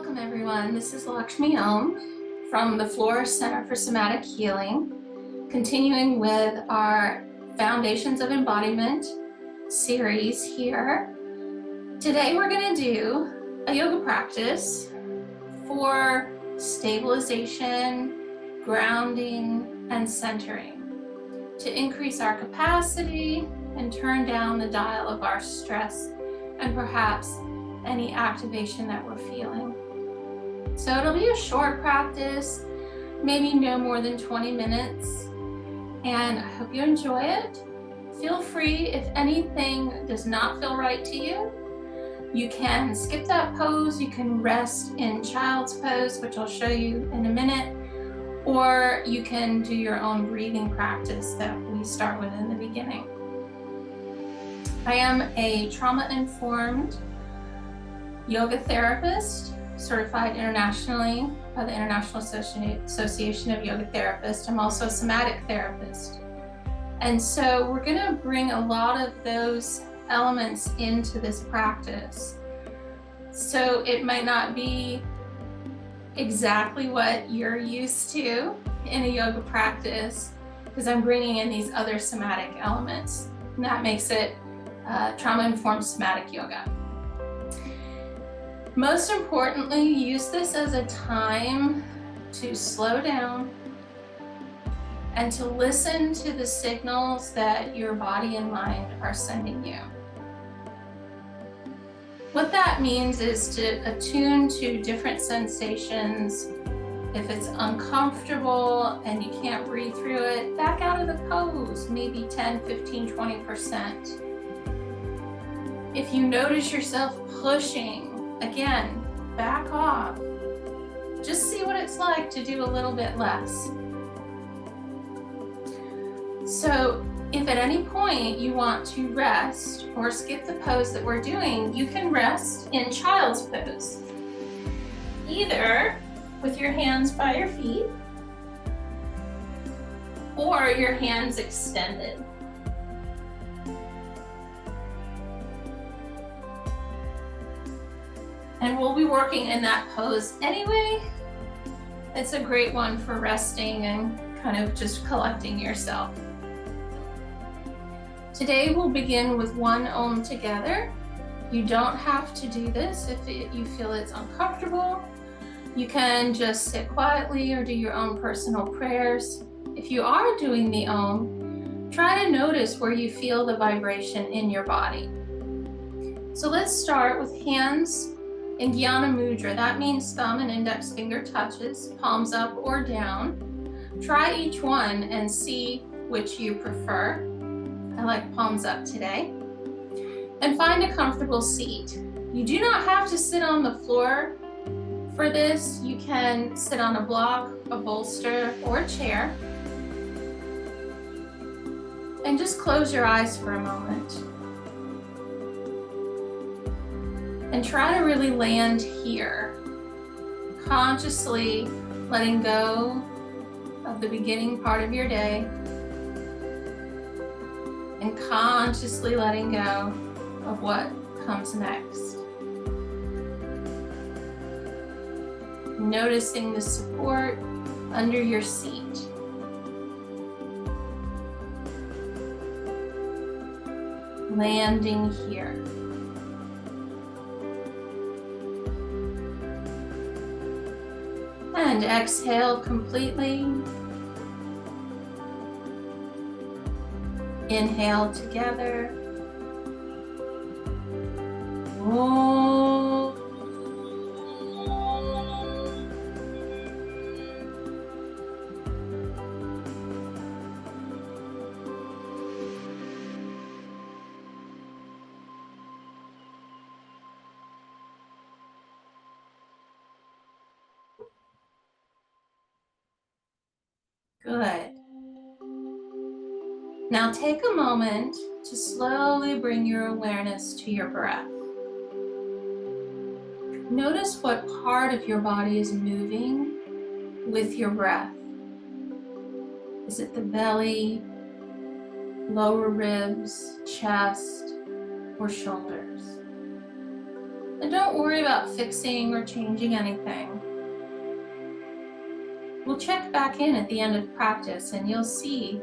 Welcome everyone, this is Lakshmi Om from the Flora Center for Somatic Healing, continuing with our Foundations of Embodiment series here. Today we're going to do a yoga practice for stabilization, grounding, and centering to increase our capacity and turn down the dial of our stress and perhaps any activation that we're feeling. So it'll be a short practice, maybe no more than 20 minutes, and I hope you enjoy it. Feel free, if anything does not feel right to you, you can skip that pose, you can rest in child's pose, which I'll show you in a minute, or you can do your own breathing practice that we start with in the beginning. I am a trauma-informed yoga therapist, certified internationally by the International Association of Yoga Therapists. I'm also a somatic therapist. And so we're going to bring a lot of those elements into this practice. So it might not be exactly what you're used to in a yoga practice, because I'm bringing in these other somatic elements, and that makes it trauma-informed somatic yoga. Most importantly, use this as a time to slow down and to listen to the signals that your body and mind are sending you. What that means is to attune to different sensations. If it's uncomfortable and you can't breathe through it, back out of the pose, maybe 10, 15, 20%. If you notice yourself pushing, again, back off. Just see what it's like to do a little bit less. So if at any point you want to rest or skip the pose that we're doing, you can rest in child's pose. Either with your hands by your feet or your hands extended. And we'll be working in that pose anyway. It's a great one for resting and kind of just collecting yourself. Today we'll begin with one Om together. You don't have to do this if you feel it's uncomfortable. You can just sit quietly or do your own personal prayers. If you are doing the Om, try to notice where you feel the vibration in your body. So let's start with hands in Jnana Mudra. That means thumb and index finger touches, palms up or down. Try each one and see which you prefer. I like palms up today. And find a comfortable seat. You do not have to sit on the floor for this. You can sit on a block, a bolster, or a chair. And just close your eyes for a moment. And try to really land here, consciously letting go of the beginning part of your day and consciously letting go of what comes next. Noticing the support under your seat. Landing here. And exhale completely. Inhale together. Om. Good. Now take a moment to slowly bring your awareness to your breath. Notice what part of your body is moving with your breath. Is it the belly, lower ribs, chest, or shoulders? And don't worry about fixing or changing anything. We'll check back in at the end of practice and you'll see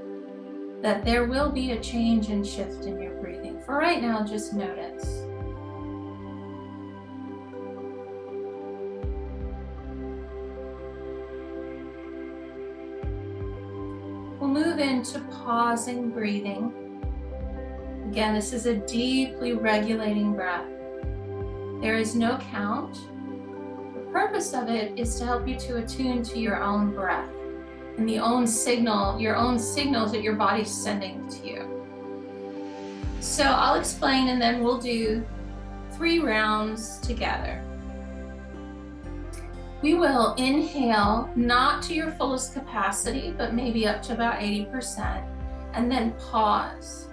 that there will be a change and shift in your breathing. For right now, just notice. We'll move into pausing breathing. Again, this is a deeply regulating breath. There is no count. The purpose of it is to help you to attune to your own breath and your own signals that your body's sending to you. So I'll explain and then we'll do 3 rounds together. We will inhale, not to your fullest capacity, but maybe up to about 80%, and then pause.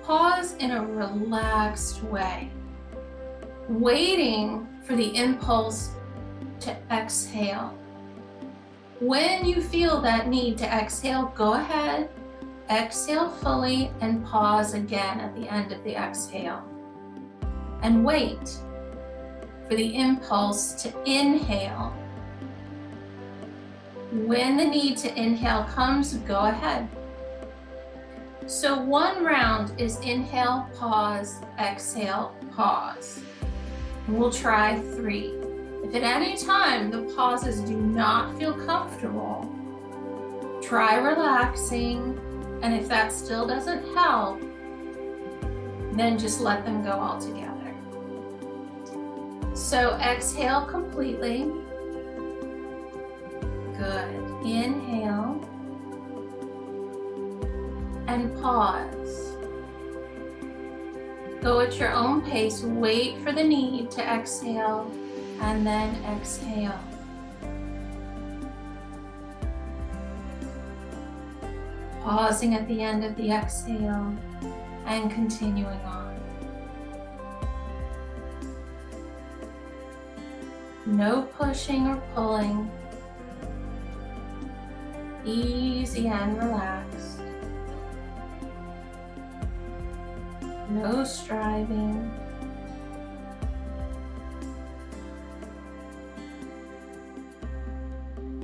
Pause in a relaxed way, waiting for the impulse to exhale. When you feel that need to exhale, go ahead, exhale fully, and pause again at the end of the exhale. And wait for the impulse to inhale. When the need to inhale comes, go ahead. So 1 round is inhale, pause, exhale, pause. And we'll try 3. If at any time the pauses do not feel comfortable, try relaxing, and if that still doesn't help, then just let them go altogether. So exhale completely. Good. Inhale and pause. Go at your own pace. Wait for the need to exhale and then exhale. Pausing at the end of the exhale and continuing on. No pushing or pulling. Easy and relaxed. No striving.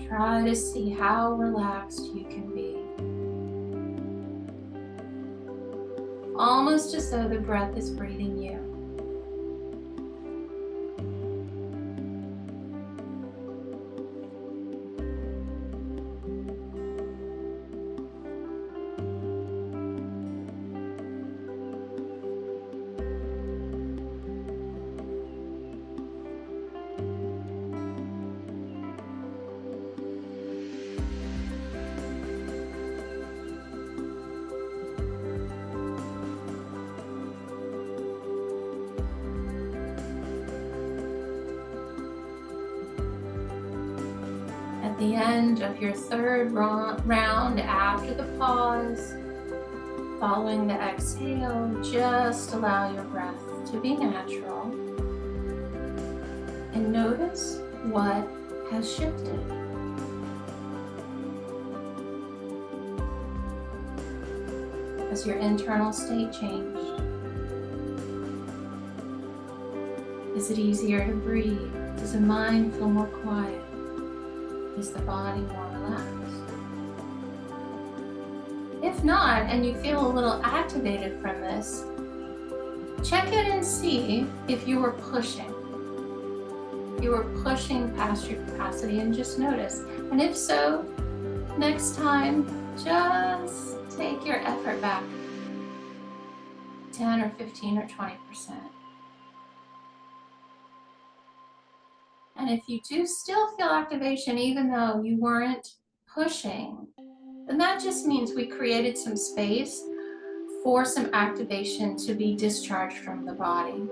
Try to see how relaxed you can be. Almost as though the breath is breathing you. At the end of your 3rd round after the pause, following the exhale, just allow your breath to be natural and notice what has shifted. Has your internal state changed? Is it easier to breathe? Does the mind feel more quiet? Is the body more relaxed? If not, and you feel a little activated from this, check it and see if you were pushing. If you were pushing past your capacity, and just notice. And if so, next time, just take your effort back 10 or 15 or 20%. And if you do still feel activation, even though you weren't pushing, then that just means we created some space for some activation to be discharged from the body.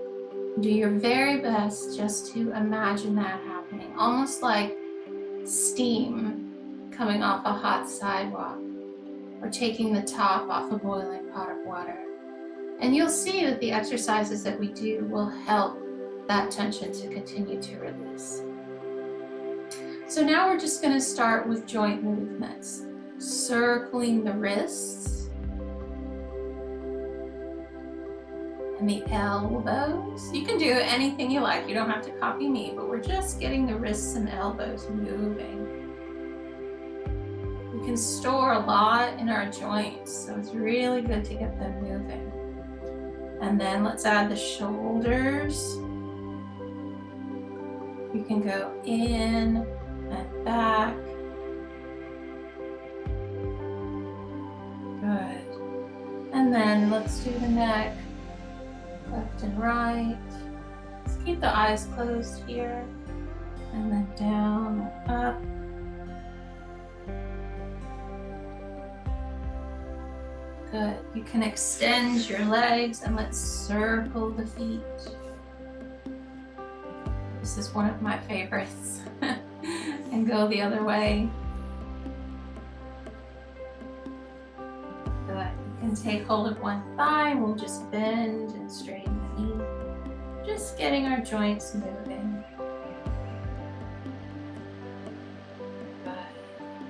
Do your very best just to imagine that happening, almost like steam coming off a hot sidewalk or taking the top off a boiling pot of water. And you'll see that the exercises that we do will help that tension to continue to release. So now we're just going to start with joint movements, circling the wrists And the elbows. You can do anything you like. You don't have to copy me, but we're just getting the wrists and elbows moving. We can store a lot in our joints, so it's really good to get them moving. And then let's add the shoulders. You can go in and back. Good. And then let's do the neck, left and right. Let's keep the eyes closed here. And then down, up. Good. You can extend your legs and let's circle the feet. This is one of my favorites. And go the other way. Good. You can take hold of one thigh and we'll just bend and straighten the knee. Just getting our joints moving. Good.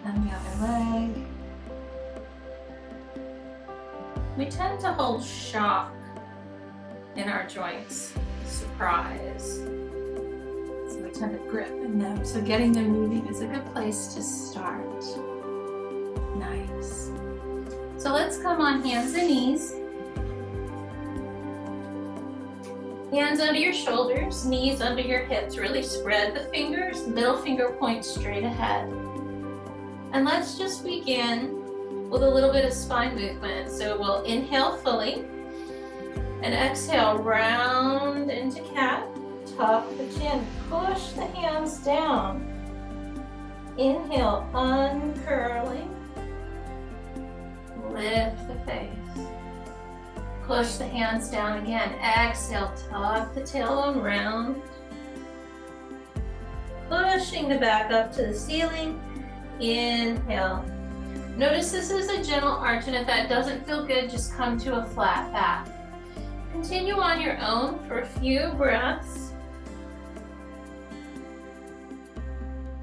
And the other leg. We tend to hold shock in our joints, surprise. So we tend to grip in them. So getting them moving is a good place to start. Nice. So let's come on hands and knees. Hands under your shoulders, knees under your hips. Really spread the fingers, middle finger points straight ahead. And let's just begin with a little bit of spine movement. So we'll inhale fully and exhale, round into cat, tuck the chin, push the hands down. Inhale, uncurling, lift the face. Push the hands down again. Exhale, tuck the tailbone round. Pushing the back up to the ceiling. Inhale. Notice this is a gentle arch, and if that doesn't feel good, just come to a flat back. Continue on your own for a few breaths.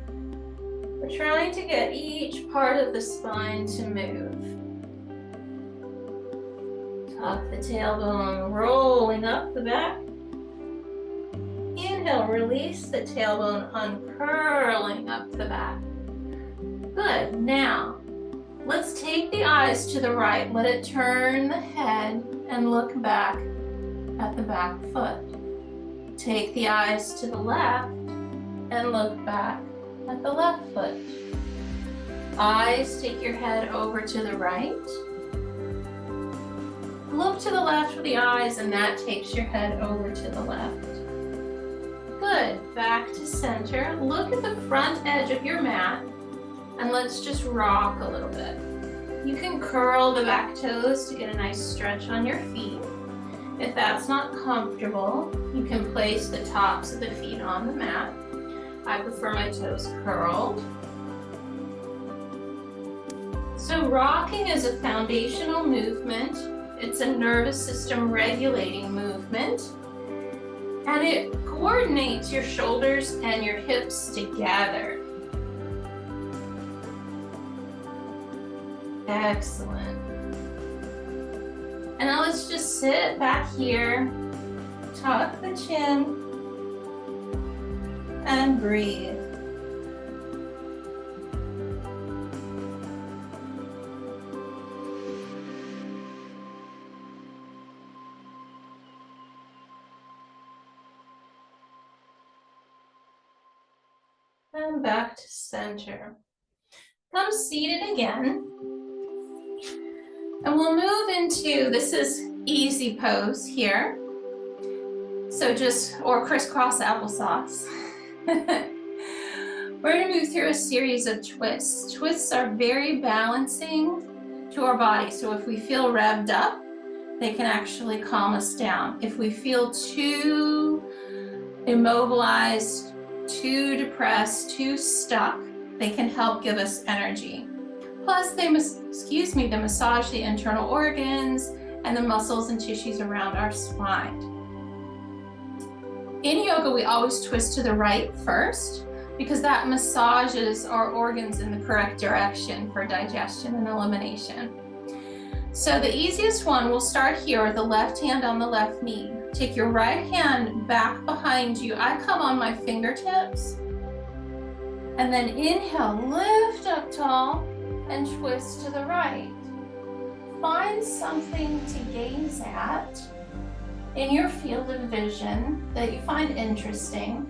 We're trying to get each part of the spine to move. Tuck the tailbone, rolling up the back. Inhale, release the tailbone, uncurling up the back. Good. Now, let's take the eyes to the right. Let it turn the head and look back at the back foot. Take the eyes to the left and look back at the left foot. Eyes, take your head over to the right. Look to the left with the eyes, and that takes your head over to the left. Good. Back to center. Look at the front edge of your mat. And let's just rock a little bit. You can curl the back toes to get a nice stretch on your feet. If that's not comfortable, you can place the tops of the feet on the mat. I prefer my toes curled. So rocking is a foundational movement. It's a nervous system regulating movement. And it coordinates your shoulders and your hips together. Excellent. And now let's just sit back here, tuck the chin, and breathe. And back to center. Come seated again. And we'll move into, this is easy pose here. So or crisscross applesauce. We're gonna move through a series of twists. Twists are very balancing to our body. So if we feel revved up, they can actually calm us down. If we feel too immobilized, too depressed, too stuck, they can help give us energy. Plus, they massage the internal organs and the muscles and tissues around our spine. In yoga, we always twist to the right first because that massages our organs in the correct direction for digestion and elimination. So the easiest one, we'll start here with the left hand on the left knee. Take your right hand back behind you. I come on my fingertips. And then inhale, lift up tall and twist to the right. Find something to gaze at in your field of vision that you find interesting.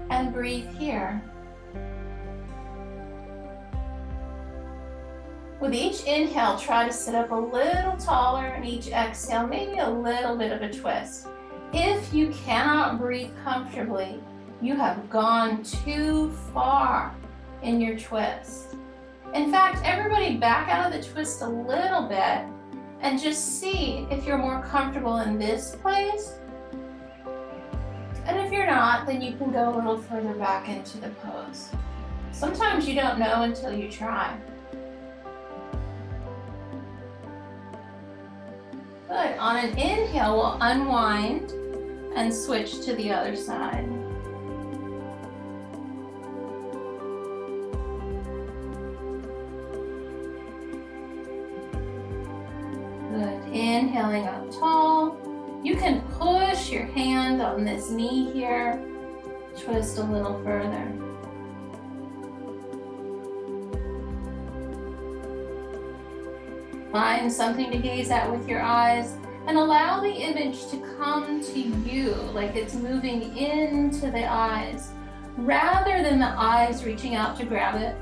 And breathe here. With each inhale, try to sit up a little taller, and each exhale, maybe a little bit of a twist. If you cannot breathe comfortably, you have gone too far in your twist. In fact, everybody back out of the twist a little bit and just see if you're more comfortable in this place. And if you're not, then you can go a little further back into the pose. Sometimes you don't know until you try. Good. On an inhale, we'll unwind and switch to the other side. Good. Inhaling up tall. You can push your hand on this knee here. Twist a little further. Find something to gaze at with your eyes and allow the image to come to you like it's moving into the eyes rather than the eyes reaching out to grab it.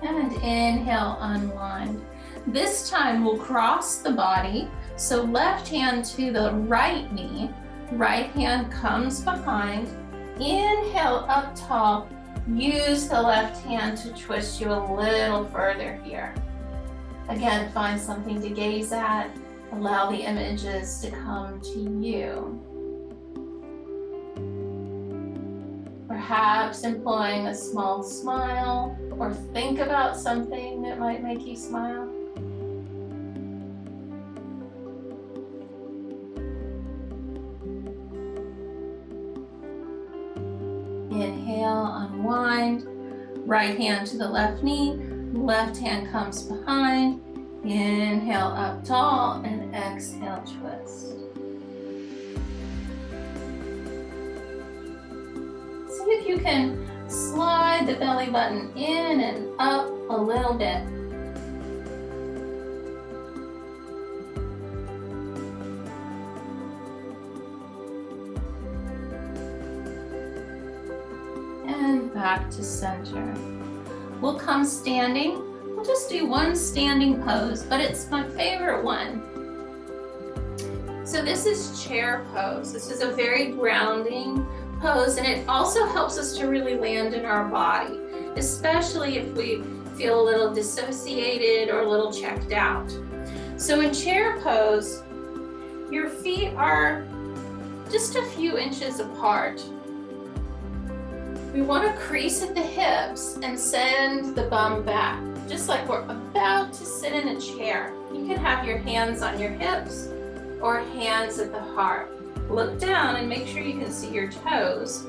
And inhale, unwind. This time we'll cross the body. So left hand to the right knee, right hand comes behind. Inhale up tall. Use the left hand to twist you a little further here. Again, find something to gaze at. Allow the images to come to you. Perhaps employing a small smile, or think about something that might make you smile. Inhale, unwind. Right hand to the left knee. Left hand comes behind. Inhale up tall and exhale, twist. See if you can slide the belly button in and up a little bit. And back to center. We'll come standing. We'll just do one standing pose, but it's my favorite one. So this is chair pose. This is a very grounding pose, and it also helps us to really land in our body, especially if we feel a little dissociated or a little checked out. So in chair pose, your feet are just a few inches apart. We want to crease at the hips and send the bum back, just like we're about to sit in a chair. You can have your hands on your hips or hands at the heart. Look down and make sure you can see your toes.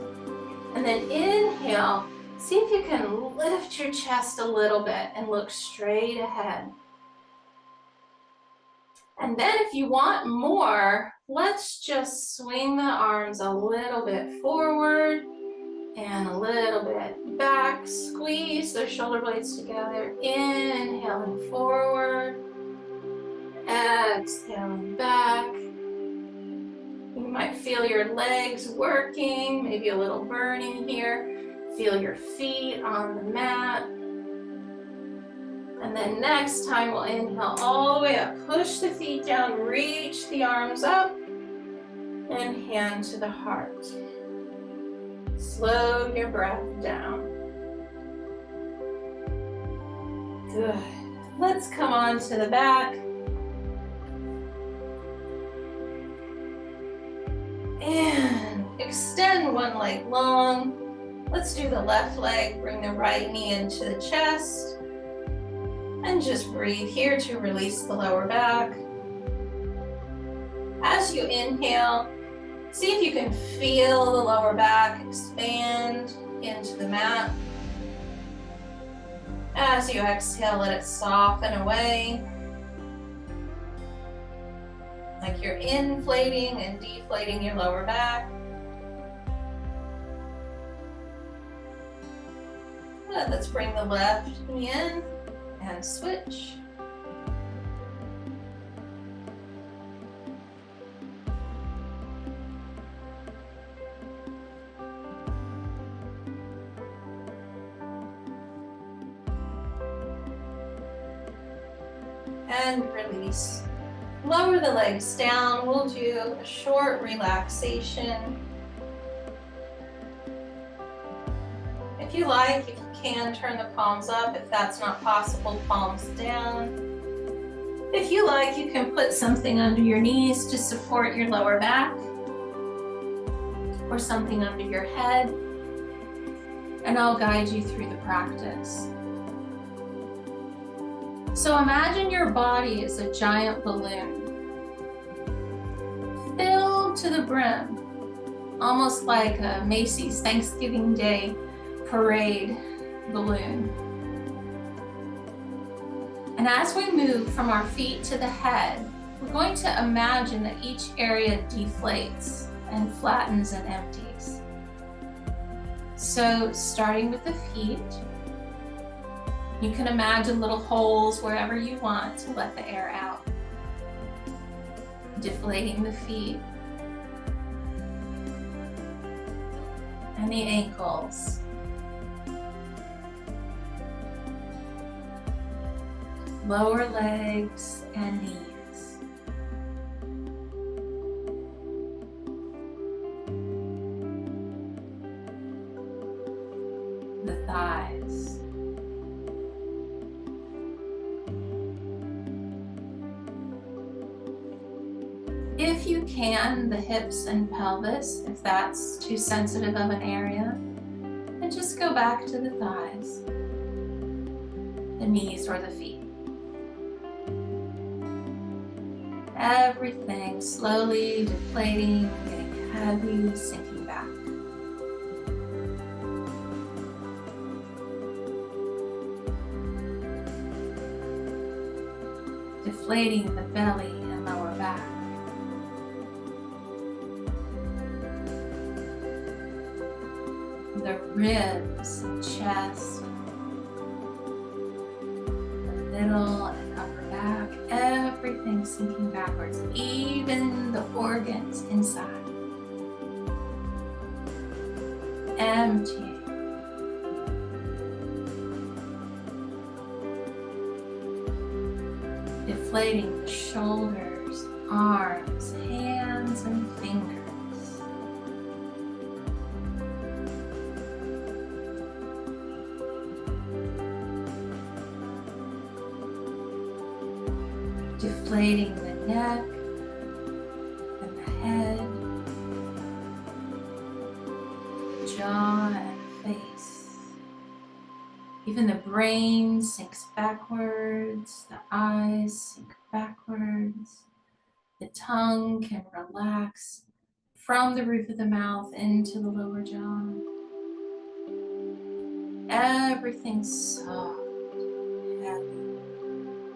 And then inhale, see if you can lift your chest a little bit and look straight ahead. And then if you want more, let's just swing the arms a little bit forward and a little bit back. Squeeze the shoulder blades together. Inhaling forward. Exhaling back. You might feel your legs working, maybe a little burning here. Feel your feet on the mat. And then next time we'll inhale all the way up. Push the feet down, reach the arms up, and hand to the heart. Slow your breath down. Good. Let's come on to the back. And extend one leg long. Let's do the left leg. Bring the right knee into the chest. And just breathe here to release the lower back. As you inhale, see if you can feel the lower back expand. into the mat. As you exhale, let it soften away. Like you're inflating and deflating your lower back. Good. Let's bring the left knee in and switch. And release. Lower the legs down. We'll do a short relaxation. If you like, if you can, turn the palms up. If that's not possible, palms down. If you like, you can put something under your knees to support your lower back, or something under your head, and I'll guide you through the practice. So imagine your body is a giant balloon, filled to the brim, almost like a Macy's Thanksgiving Day parade balloon. And as we move from our feet to the head, we're going to imagine that each area deflates and flattens and empties. So starting with the feet, you can imagine little holes wherever you want to let the air out. Deflating the feet and the ankles. Lower legs and knees. The thighs. If you can, the hips and pelvis, if that's too sensitive of an area, and just go back to the thighs, the knees or the feet. Everything slowly deflating, getting heavy, sinking back. Deflating the belly and lower back. The ribs and chest, the middle and upper back, everything sinking backwards, even the organs inside. Emptying. Deflating the shoulders, arms, hands, and fingers. Deflating the neck and the head, jaw and face. Even the brain sinks backwards, the eyes sink backwards, the tongue can relax from the roof of the mouth into the lower jaw. Everything's soft, heavy,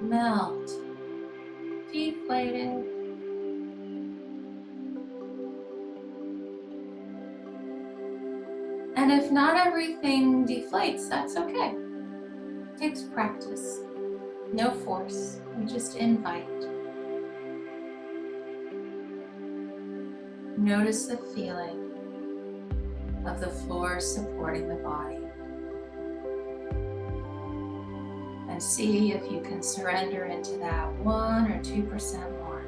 melt. Deflated. And if not everything deflates, that's okay. It takes practice. No force. We just invite. Notice the feeling of the floor supporting the body. And see if you can surrender into that 1 or 2% more.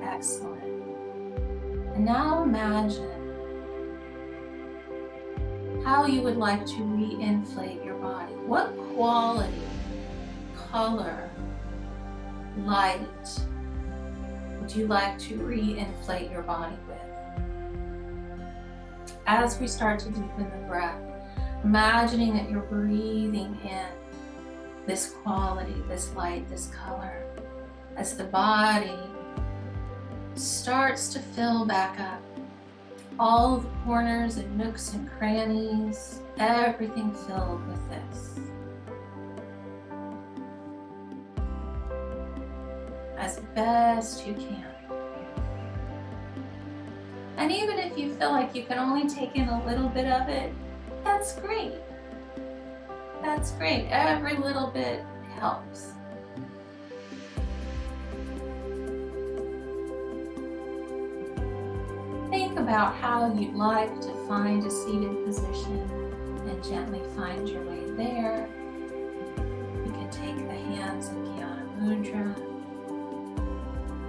Excellent. And now imagine how you would like to re-inflate your body. What quality, color, light would you like to re-inflate your body with? As we start to deepen the breath, imagining that you're breathing in this quality, this light, this color, as the body starts to fill back up. All the corners and nooks and crannies, everything filled with this. As best you can. And even if you feel like you can only take in a little bit of it, that's great. That's great. Every little bit helps. Think about how you'd like to find a seated position and gently find your way there. You can take the hands in Jnana Mudra,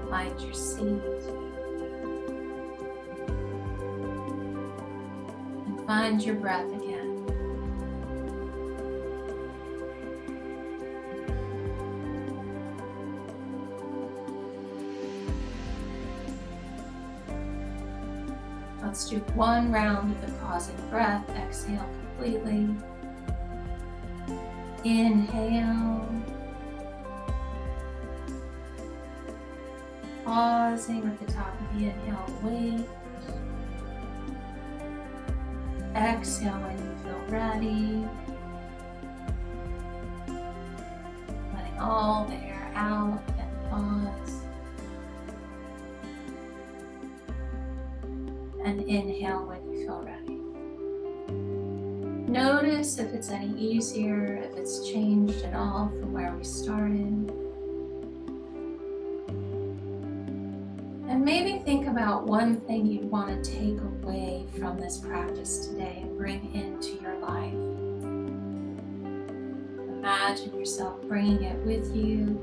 find your seat, and find your breath again. Let's do one round of the pausing breath. Exhale completely. Inhale. Pausing at the top of the inhale, wait. Exhale when you feel ready. Letting all the air out and pause. And inhale when you feel ready. Notice if it's any easier, if it's changed at all from where we started. And maybe think about one thing you'd want to take away from this practice today and bring into your life. Imagine yourself bringing it with you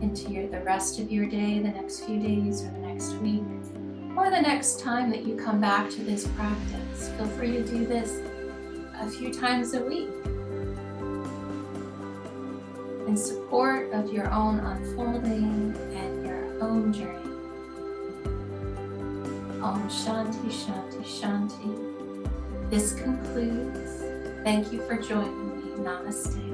into the rest of your day, the next few days or the next week, or the next time that you come back to this practice. Feel free to do this a few times a week in support of your own unfolding and your own journey. Om Shanti, Shanti, Shanti. This concludes. Thank you for joining me. Namaste.